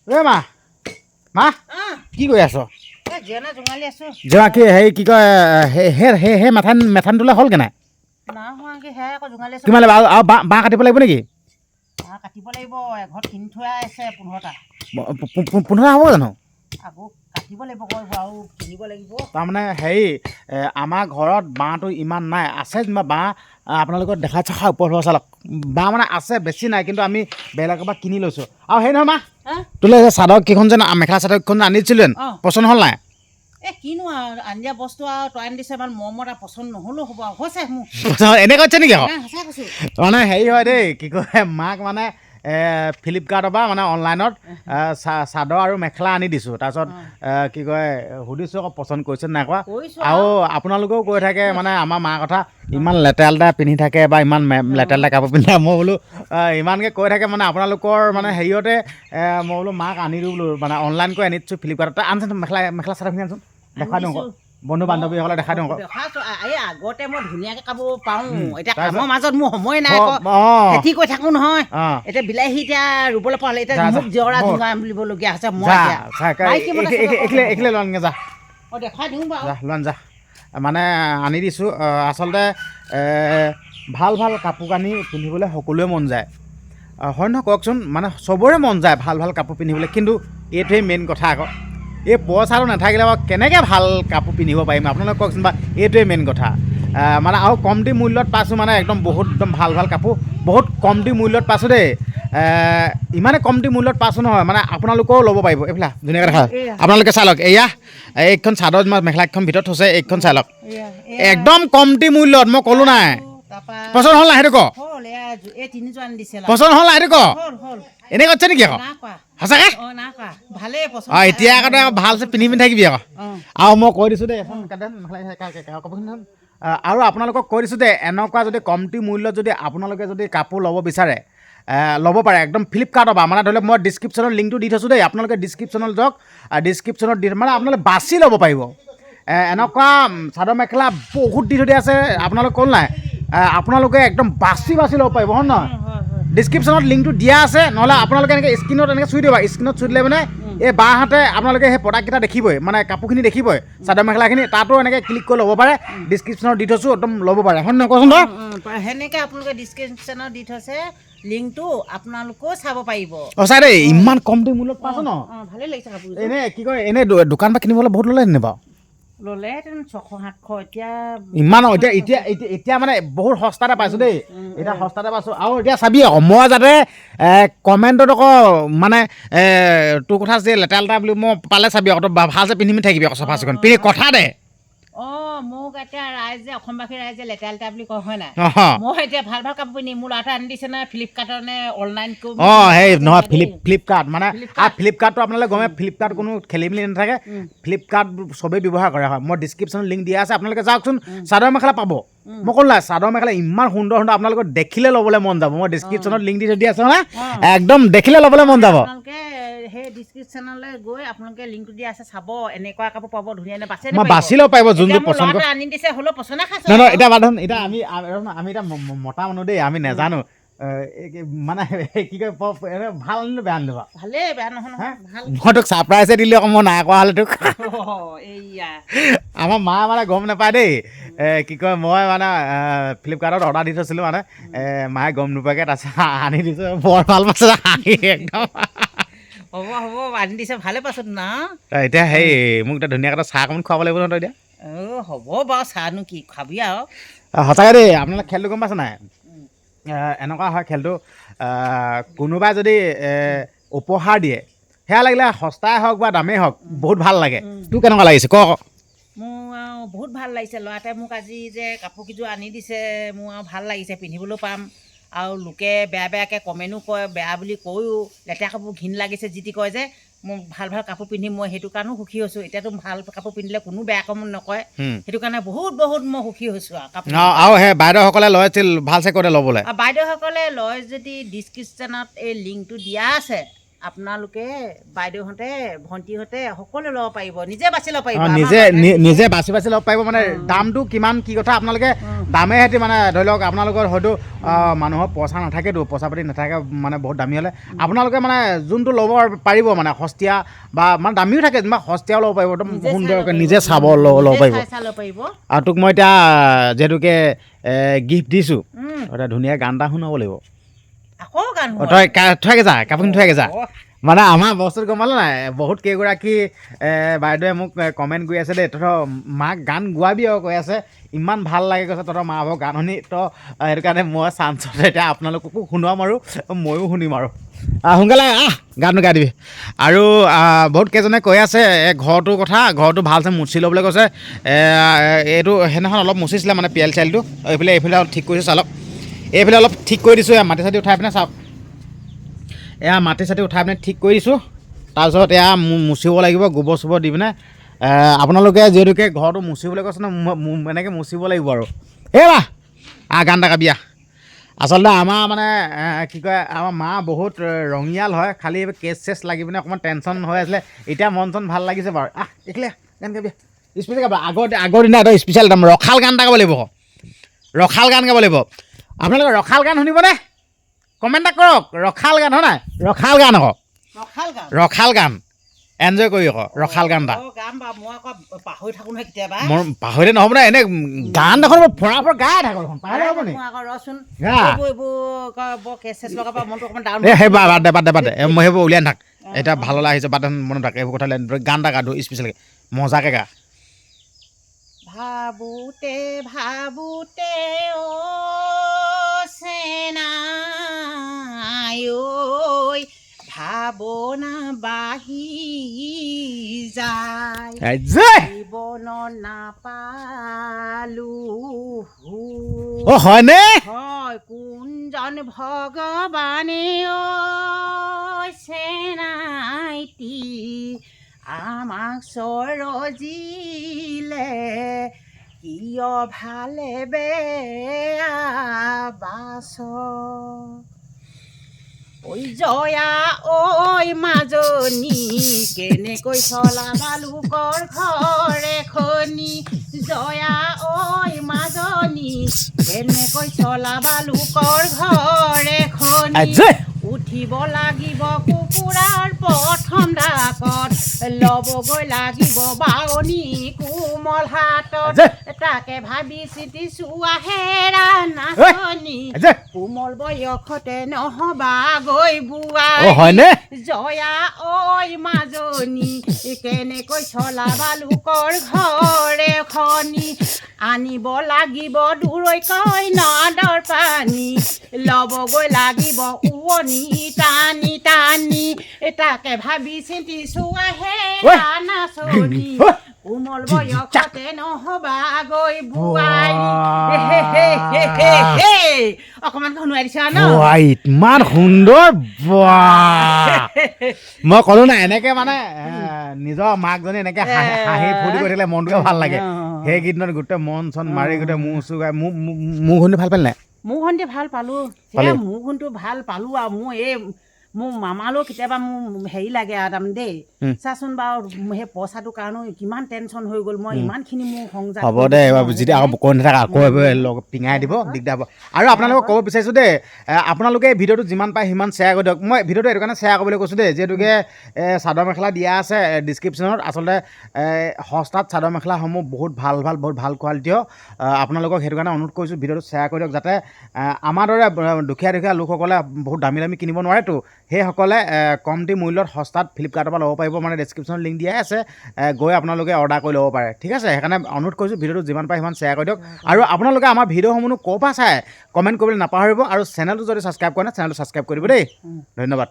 মা মা কি কৰি আছ জোঙা কি হেৰি কি কয় সেই মেথান তোলা হ'ল কেনে কিমান লাগিব আৰু বাঁহ কাটিব লাগিব নেকি কাটিব লাগিব এঘৰত কিনি থোৱা আছে 15টা 15টা হ'ব জানো আকৌ কাটিব লাগিব আৰু কিনিব লাগিব তাৰমানে হেৰি আমাৰ ঘৰত বাঁহটো ইমান নাই আছে যেনিবা বাঁহ আপোনালোকৰ দেখাই চাখা ওপৰত হোৱা চালক বাঁহ মানে আছে বেছি নাই কিন্তু আমি বেলেগৰ পৰা কিনি লৈছোঁ আৰু সেই নহয় মা তোলে চাদৰ কেইখন যেন মেখেলা চাদৰ কেইখন আনিছিলোঁ যেন পচন্দ হ'ল নাই কিনো আৰু আনিয়া বস্তু আৰু তই আনি দিছে ইমান মৰমত আৰু পচন্দ নহ'লেও হ'ব আৰু হৈছে মোৰ এনে কৈছে নেকি আকৌ সঁচাই কৈছোঁ মানে হেৰি হয় দেই কি কয় মাক মানে ফ্লিপকাৰ্টৰ পৰা মানে অনলাইনত চাদৰ আৰু মেখেলা আনি দিছোঁ তাৰপিছত কি কয় সুধিছোঁ আকৌ পচন্দ কৰিছে নাই কোৱা আৰু আপোনালোকেও কৈ থাকে মানে আমাৰ মাৰ কথা ইমান লেতেৰা লেতেৰা পিন্ধি থাকে বা ইমান লেতেৰা লেতেৰা কাপোৰ পিন্ধি থাকে মই বোলো ইমানকৈ কৈ থাকে মানে আপোনালোকৰ মানে হেৰিয়তে মই বোলো মাক আনি দিওঁ বোলো মানে অনলাইন কৰি আনি দিছোঁ ফ্লিপকাৰ্টত আনচোন মেখেলা চাদৰখিনি আনচোন দেখাই দিওঁ বন্ধু বান্ধৱীসকলে দেখাই দিওঁ এই আগতে মই ধুনীয়াকৈ কাপোৰ পাওঁ এতিয়া কামৰ মাজত মোৰ সময় নাই খেতি কৰি থাকোঁ নহয় এতিয়া বিলাহী এতিয়া ৰুবলৈ পালে এতিয়া মোক জৰা জোঙা বুলিবলগীয়া হৈছে মই এইখিলে লোৱানগৈ যা দেখাই দিওঁ বাৰু লোৱান যা মানে আনি দিছোঁ আচলতে ভাল ভাল কাপোৰ কানি পিন্ধিবলৈ সকলোৱে মন যায় হয় নহয় কওকচোন মানে চবৰে মন যায় ভাল ভাল কাপোৰ পিন্ধিবলৈ কিন্তু এইটোৱেই মেইন কথা আকৌ এই পইচাটো নাথাকিলে বাৰু কেনেকৈ ভাল কাপোৰ পিন্ধিব পাৰিম আপোনালোকে কওকচোন বা এইটোৱে মেইন কথা মানে আৰু কমটি মূল্যত পাইছোঁ মানে একদম বহুত একদম ভাল ভাল কাপোৰ বহুত কমটি মূল্যত পাইছোঁ দেই ইমানে কমটি মূল্যত পাইছোঁ নহয় মানে আপোনালোকেও ল'ব পাৰিব এইবিলাক ধুনীয়াকৈ দেখা আপোনালোকে চাই লওক এয়া এইখন চাদৰ মেখেলাখন ভিতৰত থৈছে এইখন চাই লওক একদম কমটি মূল্যত মই ক'লোঁ নাই পচন্দ হ'ল নাই সেইটো ক পচন্দ হ'ল নাই সেইটো ক এনে কৈছে নেকি আকৌ সঁচাকৈ এতিয়া আগতে ভালছে পিন্ধি থাকিবি আকৌ আৰু মই কৈ দিছোঁ দেই এখন কাপোৰখিনি আৰু আপোনালোকক কৈ দিছোঁ দেই এনেকুৱা যদি কমটি মূল্যত যদি আপোনালোকে যদি কাপোৰ ল'ব বিচাৰে ল'ব পাৰে একদম ফ্লিপকাৰ্টৰ পৰা মানে ধৰি লওক মই ডিছক্ৰিপশ্যনৰ লিংকটো দি থৈছোঁ দেই আপোনালোকে ডিছক্ৰিপশ্যনত যাওক ডিছক্ৰিপশ্যনত দি মানে আপোনালোকে বাছি ল'ব পাৰিব এনেকুৱা চাদৰ মেখেলা বহুত দি থৈ আছে আপোনালোকে ক'ল নাই আপোনালোকে একদম বাছি ল'ব পাৰিব হয় নহয় ডিছক্ৰিপশ্যনত লিংকটো দিয়া আছে নহ'লে আপোনালোকে এনেকৈ স্ক্ৰীণত এনেকৈ চুই দিবা স্ক্ৰীণত চুই দিলে মানে এই বাঁহাতে আপোনালোকে সেই প্ৰডাক্টকেইটা দেখিবই মানে কাপোৰখিনি দেখিবই চাদৰ মেখেলাখিনি তাতো এনেকৈ ক্লিক কৰি ল'ব পাৰে ডিছক্ৰিপশ্যনত দি থৈছোঁ একদম ল'ব পাৰে হয় নহয় কচোন সেনেকৈ আপোনালোকে ডিছক্ৰিপশ্যনত দি থৈছে লিংকটো আপোনালোকেও চাব পাৰিব সঁচা দেই ইমান কমটি মূল্যত পাইছোঁ ন ভালেই লাগিছে কাপোৰ এনেই কি কয় এনেই দোকান পৰা কিনিবলৈ বহুত ল'লে নে বাৰু ল'লে 600-700 এতিয়া ইমান এতিয়া মানে বহুত সস্তাতে পাইছোঁ দেই এতিয়া সস্তাতে পাইছোঁ আৰু এতিয়া চাবি আকৌ মই যাতে কমেণ্টত আকৌ মানে তোৰ কথা যে লেতেৰা লেতেৰা বুলি মই পালে চাবি আকৌ তই ভালছে পিন্ধি থাকিবি আকৌ চফা চিকুণ পিন্ধি কথা দে মোক এতিয়া ৰাইজে অসমবাসী ৰাইজে লেতেৰা লেতেৰা বুলি কয় হয় নাই মই এতিয়া ভাল ভাল কাপোৰ পিন্ধি মোৰ ল'ৰাটো আনি দিছে নে ফ্লিপকাৰ্টৰ নে অনলাইন সেই নহয় ফ্লিপকাৰ্ট মানে ফ্লিপকাৰ্টটো আপোনালোকে গমে ফ্লিপকাৰ্ট কোনো খেলি মেলি নাথাকে ফ্লিপকাৰ্ট চবেই ব্যৱহাৰ কৰা হয় মই ডিছক্ৰিপশ্যনত লিংক দিয়া আছে আপোনালোকে যাওকচোন চাদৰ মেখেলা পাব মই ক'লো নাই চাদৰ মেখেলা ইমান সুন্দৰ সুন্দৰ আপোনালোকৰ দেখিলে ল'বলৈ মন যাব মই ডিছক্ৰিপশ্যনত লিংক দি দিয়া আছে নহয় একদম দেখিলে ল'বলৈ মন যাব সেই ডিছক্ৰিপশ্যনলৈ গৈ আপোনালোকে লিংকটো দিয়া আছে চাব এনেকুৱা কাপোৰ পাব ধুনীয়া মই বাছি ল'ব পাৰিব যোনটো পচন্দ কৰে আনি দিছে হ'লেও পচন্দ খাইছে নহয় এতিয়া বান্ধন এতিয়া আমি এতিয়া মতা মানুহ দেই আমি নাজানো মানে কি কয় ভাল আনিলোঁ বেয়া আনিলোঁ ভালেই বেয়া নহয় মই তোক ছাৰপ্ৰাইজে দিলোঁ আকৌ মই নাই কৰা হ'লে তোক আমাৰ মা মানে গম নাপায় দেই কি কয় মই মানে ফ্লিপকাৰ্টত অৰ্ডাৰ দি থৈছিলোঁ মানে মায়ে গম নোপোৱাকৈ তাৰপিছত আনি দিছোঁ বৰ ভাল পাইছে হাঁহি একদম হ'ব আনি দিছে ভালে পাইছোঁ না এতিয়া হেৰি মোক এতিয়া ধুনীয়াকৈ চাহ অকণমান খুৱাব লাগিব নহয় তই এতিয়া হ'ব বাৰু চাহনো কি খাবি আৰু সঁচাকৈ দেই আপোনালোকে খেলটো গম পাইছে নাই এনেকুৱা হয় খেলটো কোনোবাই যদি উপহাৰ দিয়ে সেয়া লাগিলে সস্তাই হওক বা দামেই হওক বহুত ভাল লাগে তোৰ কেনেকুৱা লাগিছে ক মোৰ বহুত ভাল লাগিছে ল'ৰাটোৱে মোক আজি যে কাপোৰ কেইযোৰ আনি দিছে মোৰ আৰু ভাল লাগিছে পিন্ধিবলৈও পাম আৰু লোকে বেয়াকৈ কমেণ্টো কয় বেয়া বুলি কৈও লেতেৰা কাপোৰ ঘিণ লাগিছে যি টি কয় যে মই ভাল ভাল কাপোৰ পিন্ধিম মই সেইটো কাৰণেও সুখী হৈছোঁ এতিয়াতো ভাল কাপোৰ পিন্ধিলে কোনো বেয়া কমেণ্ট নকয় সেইটো কাৰণে বহুত মই সুখী হৈছোঁ আৰু সেই বাইদেউসকলে লৈছিল ভালছে কৰি ল'বলৈ বাইদেউসকলে লয় যদি ডিছক্ৰিপশ্যনত এই লিংকটো দিয়া আছে আপোনালোকে বাইদেউহঁতে ভণ্টিহঁতে সকলোৱে ল'ব পাৰিব নিজে বাছি ল'ব পাৰিব নিজে বাছি ল'ব পাৰিব মানে দামটো কিমান কি কথা আপোনালোকে দামে সেতি মানে ধৰি লওক আপোনালোকৰ হয়তো মানুহৰ পইচা নাথাকেতো পইচা পাতি নাথাকে মানে বহুত দামী হ'লে আপোনালোকে মানে যোনটো ল'ব পাৰিব মানে সস্তীয়া বা মানে দামীও থাকে যেনিবা সস্তীয়াও ল'ব পাৰিব একদম সুন্দৰকৈ নিজে চাব ল'ব পাৰিব আৰু তোক মই এতিয়া যিহেতুকে গিফ্ট দিছোঁ এতিয়া ধুনীয়া গান এটা শুনাব লাগিব আকৌ গান তই থৈকে যা কাপোৰখিনি থৈকে যা মানে আমাৰ বস্তুটো গম পালে নাই বহুত কেইগৰাকী বাইদেৱে মোক কমেণ্ট কৰি আছে দেই তহঁতৰ মাক গান গোৱাবি আৰু কৈ আছে ইমান ভাল লাগে কৈছে তহঁতৰ মা ভাগৰ গান শুনি তো সেইটো কাৰণে মই চান্সত এতিয়া আপোনালোককো শুনাম আৰু ময়ো শুনিম আৰু সোনকালে গানটো গাই দিবি আৰু বহুত কেইজনে কৈ আছে ঘৰটোৰ কথা ঘৰটো ভালছে মুচি ল'বলৈ কৈছে এইটো সেইদিনাখন অলপ মুচিছিলে মানে পিয়াল চিয়ালটো এইফালে অলপ ঠিক কৰিছোঁ চালক এইফালে অলপ ঠিক কৰি দিছোঁ মাটি চাটি উঠাই পিনে চাওক এয়া মাটি চাটি উঠাই পিনে ঠিক কৰি দিছোঁ তাৰপিছত এয়া মুচিব লাগিব গোবৰ চোবৰ দি পিনে আপোনালোকে যিহেতুকে ঘৰটো মুচিবলৈ কৈছে ন এনেকৈ মুচিব লাগিব আৰু এইবা গান এটা গাবি আচলতে আমাৰ মানে কি কয় আমাৰ মা বহুত ৰঙিয়াল হয় খালি কেছ চেছ লাগি পিনে অকণমান টেনশ্যন হৈ আছিলে এতিয়া মন চন ভাল লাগিছে বাৰু এইখিলে গান গাবি স্পেচিয়েল গাব আগৰ দিনা এটা স্পেচিয়েল একদম ৰখাল গান এটা গাব লাগিব ৰখাল গান গাব লাগিব আপোনালোকে ৰখাল গান শুনিবনে কমেণ্ট এটা কৰক ৰখাল গান হয় নাই ৰখাল গান আকৌ ৰখাল গান এনজয় কৰি আকৌ ৰখাল গান এটা পাহৰি থাকোঁ নহয় কেতিয়াবা মোৰ পাহৰিলে নহ'ব নাই এনে গান দেখোন ফৰা গাই থাকোঁ দেখোন পাহৰি হ'ব নি ৰচোন সেই বাদ দে মই সেইবোৰ উলিয়াই নাথাক এতিয়া ভাললৈ আহিছে বাদ মনত থাকে এইবোৰ কথা গান এটা গাটো স্পেচিয়েলকৈ মজাকৈ গা ভাবোতে ভাবোতে চেনাই ভাৱনা বাঢ়ি যায় জীৱন নাপালোঁ হয়নে হয় কোনজন ভগৱানে চেনাইটি আমাক সৰজিলে কিয় ভালে বেয়া বাছ ঐ জয়া ঐ মাজনী কেনেকৈ চলাবা লোকৰ ঘৰ এখনি জয়া ঐ মাজনী কেনেকৈ চলাবা লোকৰ ঘৰ এখনি উঠিব লাগিব কুকুৰাৰ প্ৰথম ডাকত ল'বগৈ লাগিব বাৱনী কোমল হাতত তাকে ভাবি চিতি চোৱা হেৰা নাচনি কোমল বয়সতে নহবা গৈ বোৱাৰী জয়া ঐ মাজনী কেনেকৈ চলাবা লোকৰ ঘৰ এখনি আনিব লাগিব দূৰৈকৈ নদৰ পানী ল'বগৈ লাগিব উৱনি টানি টানি তাকে ভাবি চিন্তি চোৱা হেৰা নাচনি কোমল বয়সতে নহবা গৈ বোৱাৰী অকণমান শুনাই দিছা ন ইমান সুন্দৰ মই ক'লো না এনেকে মানে নিজৰ মাকজনী এনেকে হাঁহি ফূৰ্তি কৰি থাকিলে মনটোকে ভাল লাগে সেই গীতত গোটেই মন চন মাৰি গোটেই মূৰ চুৰ গাই মোৰ শুনি ভাল পালে নাই মোৰ শুনি ভাল পালোঁ মোৰ শুনটো ভাল পালোঁ আৰু মোৰ মামালৈও কেতিয়াবা মোৰ হেৰি লাগে আৰু তাৰমানে দেই চাচোন বাৰু সেই পইচাটোৰ কাৰণেও কিমান টেনশ্যন হৈ গ'ল মই ইমানখিনি মোৰ সংযাত হ'ব দে এইবাৰ যেতিয়া আকৌ কৈ নাথাকা আকৌ এইবাৰ পিঙাই দিব দিগদাৰ হ'ব আৰু আপোনালোকক ক'ব বিচাৰিছোঁ দেই আপোনালোকে ভিডিঅ'টো যিমান পাৰে সিমান শ্বেয়াৰ কৰি দিয়ক মই ভিডিঅ'টো এইটো কাৰণে শ্বেয়াৰ কৰিবলৈ কৈছোঁ দেই যিহেতুকে চাদৰ মেখেলা দিয়া আছে ডিছক্ৰিপশ্যনত আচলতে সস্তাত চাদৰ মেখেলাসমূহ বহুত ভাল কোৱালিটিও আপোনালোকক সেইটো কাৰণে অনুৰোধ কৰিছোঁ ভিডিঅ'টো শ্বেয়াৰ কৰি দিয়ক যাতে আমাৰ দৰে দুখীয়া লোকসকলে বহুত দামী কিনিব নোৱাৰেতো সেইসকলে কমটি মূল্যত সস্তাত ফ্লিপকাৰ্টৰ পৰা ল'ব পাৰিব মানে ডেছক্ৰিপশ্যনত লিংক দিয়াই আছে গৈ আপোনালোকে অৰ্ডাৰ কৰি ল'ব পাৰে ঠিক আছে সেইকাৰণে অনুৰোধ কৰিছোঁ ভিডিঅ'টো যিমান পাৰে সিমান শ্বেয়াৰ কৰি দিয়ক আৰু আপোনালোকে আমাৰ ভিডিঅ'সমূহ ক'ৰ পৰা চাই কমেণ্ট কৰিবলৈ নাপাহৰিব আৰু চেনেলটো যদি ছাবস্ক্ৰাইব কৰে চেনেলটো ছাবস্ক্ৰাইব কৰিব দেই ধন্যবাদ।